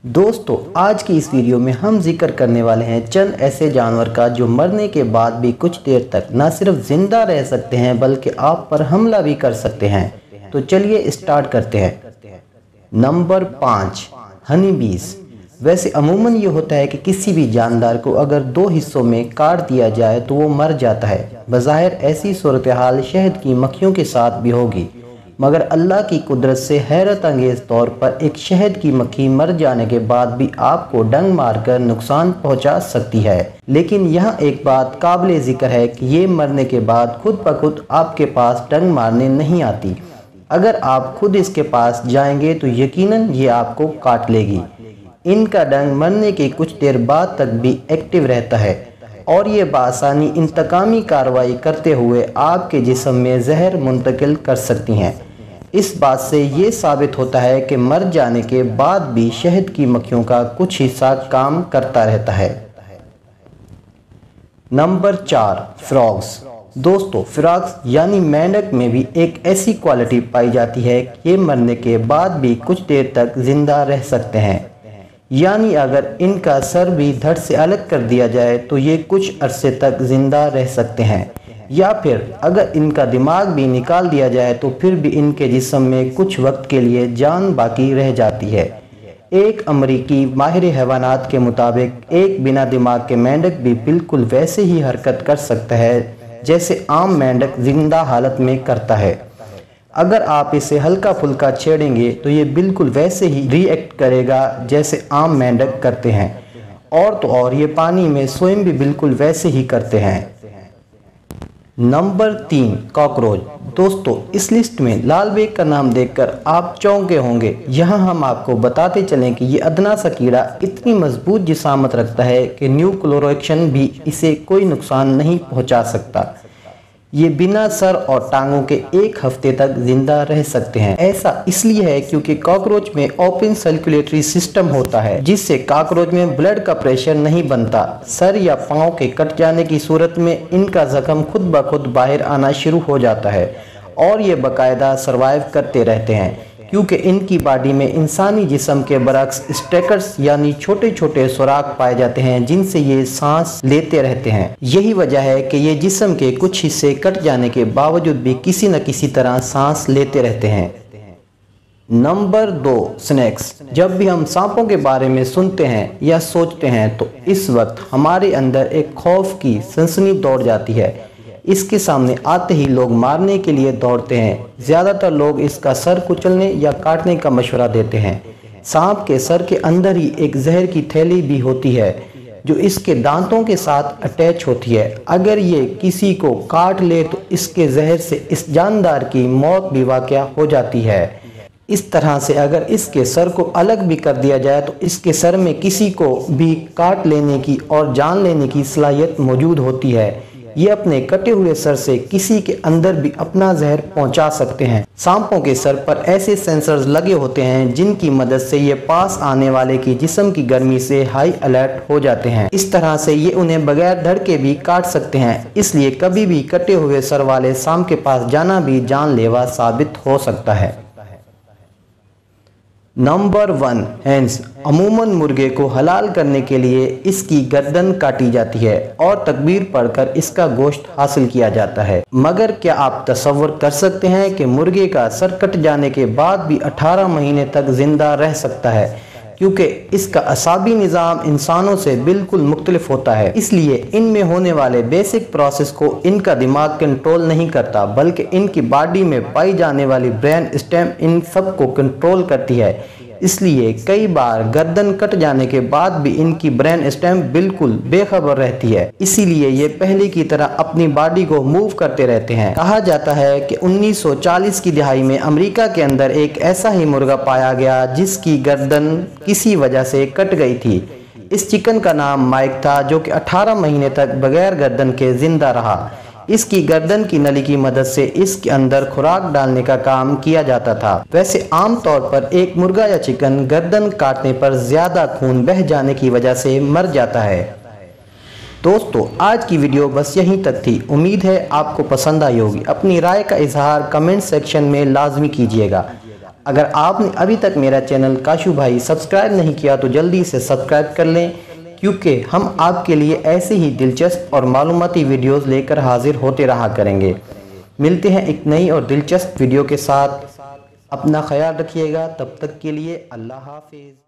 दोस्तों, आज की इस वीडियो में हम जिक्र करने वाले हैं चंद ऐसे जानवर का जो मरने के बाद भी कुछ देर तक न सिर्फ जिंदा रह सकते हैं बल्कि आप पर हमला भी कर सकते हैं। तो चलिए स्टार्ट करते हैं। नंबर 5, हनी बीज। वैसे अमूमन ये होता है कि किसी भी जानदार को अगर 2 हिस्सों में काट दिया जाए तो वो मर जाता है। बज़ाहिर ऐसी सूरत हाल शहद की मक्खियों के साथ भी होगी, मगर अल्लाह की कुदरत से हैरत अंगेज़ तौर पर एक शहद की मक्खी मर जाने के बाद भी आपको डंक मारकर नुकसान पहुंचा सकती है। लेकिन यहाँ एक बात काबिल ज़िक्र है कि ये मरने के बाद खुद ब खुद आपके पास डंक मारने नहीं आती। अगर आप खुद इसके पास जाएंगे तो यकीनन ये आपको काट लेगी। इनका डंक मरने के कुछ देर बाद तक भी एक्टिव रहता है और ये बआसानी इंतकामी कार्रवाई करते हुए आपके जिस्म में जहर मुंतकिल कर सकती हैं। इस बात से ये साबित होता है कि मर जाने के बाद भी शहद की मक्खियों का कुछ हिस्सा काम करता रहता है। Number 4, frogs. दोस्तों, फ्रॉग्स यानी मेंढक में भी एक ऐसी क्वालिटी पाई जाती है कि ये मरने के बाद भी कुछ देर तक जिंदा रह सकते हैं। यानी अगर इनका सर भी धड़ से अलग कर दिया जाए तो ये कुछ अरसे तक जिंदा रह सकते हैं, या फिर अगर इनका दिमाग भी निकाल दिया जाए तो फिर भी इनके जिस्म में कुछ वक्त के लिए जान बाकी रह जाती है। एक अमरीकी माहिर हैवानात के मुताबिक एक बिना दिमाग के मेंढक भी बिल्कुल वैसे ही हरकत कर सकता है जैसे आम मेंढक जिंदा हालत में करता है। अगर आप इसे हल्का फुल्का छेड़ेंगे तो ये बिल्कुल वैसे ही रिएक्ट करेगा जैसे आम मेंढक करते हैं, और तो और ये पानी में स्वयं भी बिल्कुल वैसे ही करते हैं। Number 3, cockroach. दोस्तों, इस लिस्ट में लाल बेग का नाम देखकर आप चौंके होंगे। यहाँ हम आपको बताते चलें कि ये अदना सा कीड़ा इतनी मजबूत जिसामत रखता है कि न्यूक्लोरोएक्शन भी इसे कोई नुकसान नहीं पहुँचा सकता। ये बिना सर और टांगों के 1 हफ्ते तक जिंदा रह सकते हैं। ऐसा इसलिए है क्योंकि कॉकरोच में ओपन सर्कुलेटरी सिस्टम होता है, जिससे कॉकरोच में ब्लड का प्रेशर नहीं बनता। सर या पाँव के कट जाने की सूरत में इनका जख्म खुद ब खुद बाहर आना शुरू हो जाता है और ये बाकायदा सर्वाइव करते रहते हैं, क्योंकि इनकी बॉडी में इंसानी जिस्म के बरक्स स्टेकर्स यानी छोटे छोटे सुराख पाए जाते हैं जिनसे ये सांस लेते रहते हैं। यही वजह है कि ये जिस्म के कुछ हिस्से कट जाने के बावजूद भी किसी न किसी तरह सांस लेते रहते हैं। Number 2, snakes. जब भी हम सांपों के बारे में सुनते हैं या सोचते हैं तो इस वक्त हमारे अंदर एक खौफ की सनसनी दौड़ जाती है। इसके सामने आते ही लोग मारने के लिए दौड़ते हैं। ज़्यादातर लोग इसका सर कुचलने या काटने का मशवरा देते हैं। सांप के सर के अंदर ही एक जहर की थैली भी होती है जो इसके दांतों के साथ अटैच होती है। अगर ये किसी को काट ले तो इसके जहर से इस जानदार की मौत भी वाक़या हो जाती है। इस तरह से अगर इसके सर को अलग भी कर दिया जाए तो इसके सर में किसी को भी काट लेने की और जान लेने की सलाहियत मौजूद होती है। ये अपने कटे हुए सर से किसी के अंदर भी अपना जहर पहुंचा सकते हैं। सांपों के सर पर ऐसे सेंसर्स लगे होते हैं जिनकी मदद से ये पास आने वाले की जिस्म की गर्मी से हाई अलर्ट हो जाते हैं। इस तरह से ये उन्हें बगैर धड़के भी काट सकते हैं। इसलिए कभी भी कटे हुए सर वाले सांप के पास जाना भी जानलेवा साबित हो सकता है। Number 1, hens. अमूमन मुर्गे को हलाल करने के लिए इसकी गर्दन काटी जाती है और तकबीर पढ़कर इसका गोश्त हासिल किया जाता है। मगर क्या आप तसव्वुर कर सकते हैं कि मुर्गे का सर कट जाने के बाद भी 18 महीने तक जिंदा रह सकता है, क्योंकि इसका असाबी निज़ाम इंसानों से बिल्कुल मुख्तलिफ होता है। इसलिए इनमें होने वाले बेसिक प्रोसेस को इनका दिमाग कंट्रोल नहीं करता, बल्कि इनकी बॉडी में पाई जाने वाली ब्रेन स्टेम इन सब को कंट्रोल करती है। इसलिए कई बार गर्दन कट जाने के बाद भी इनकी ब्रेन स्टेम बिल्कुल बेखबर रहती है। इसीलिए ये पहले की तरह अपनी बॉडी को मूव करते रहते हैं। कहा जाता है कि 1940 की दिहाई में अमेरिका के अंदर एक ऐसा ही मुर्गा पाया गया जिसकी गर्दन किसी वजह से कट गई थी। इस चिकन का नाम माइक था, जो कि 18 महीने तक बगैर गर्दन के जिंदा रहा। इसकी गर्दन की नली की मदद से इसके अंदर खुराक डालने का काम किया जाता था। वैसे आम तौर पर एक मुर्गा या चिकन गर्दन काटने पर ज्यादा खून बह जाने की वजह से मर जाता है। दोस्तों, आज की वीडियो बस यहीं तक थी। उम्मीद है आपको पसंद आई होगी। अपनी राय का इजहार कमेंट सेक्शन में लाजमी कीजिएगा। اگر آپ نے ابھی تک میرا چینل کاشو بھائی سبسکرائب نہیں کیا تو جلدی سے سبسکرائب کر لیں، کیونکہ ہم آپ کے لیے ایسے ہی دلچسپ اور معلوماتی ویڈیوز لے کر حاضر ہوتے رہا کریں گے۔ ملتے ہیں ایک نئی اور دلچسپ ویڈیو کے ساتھ، اپنا خیال رکھیے گا، تب تک کے لیے اللہ حافظ۔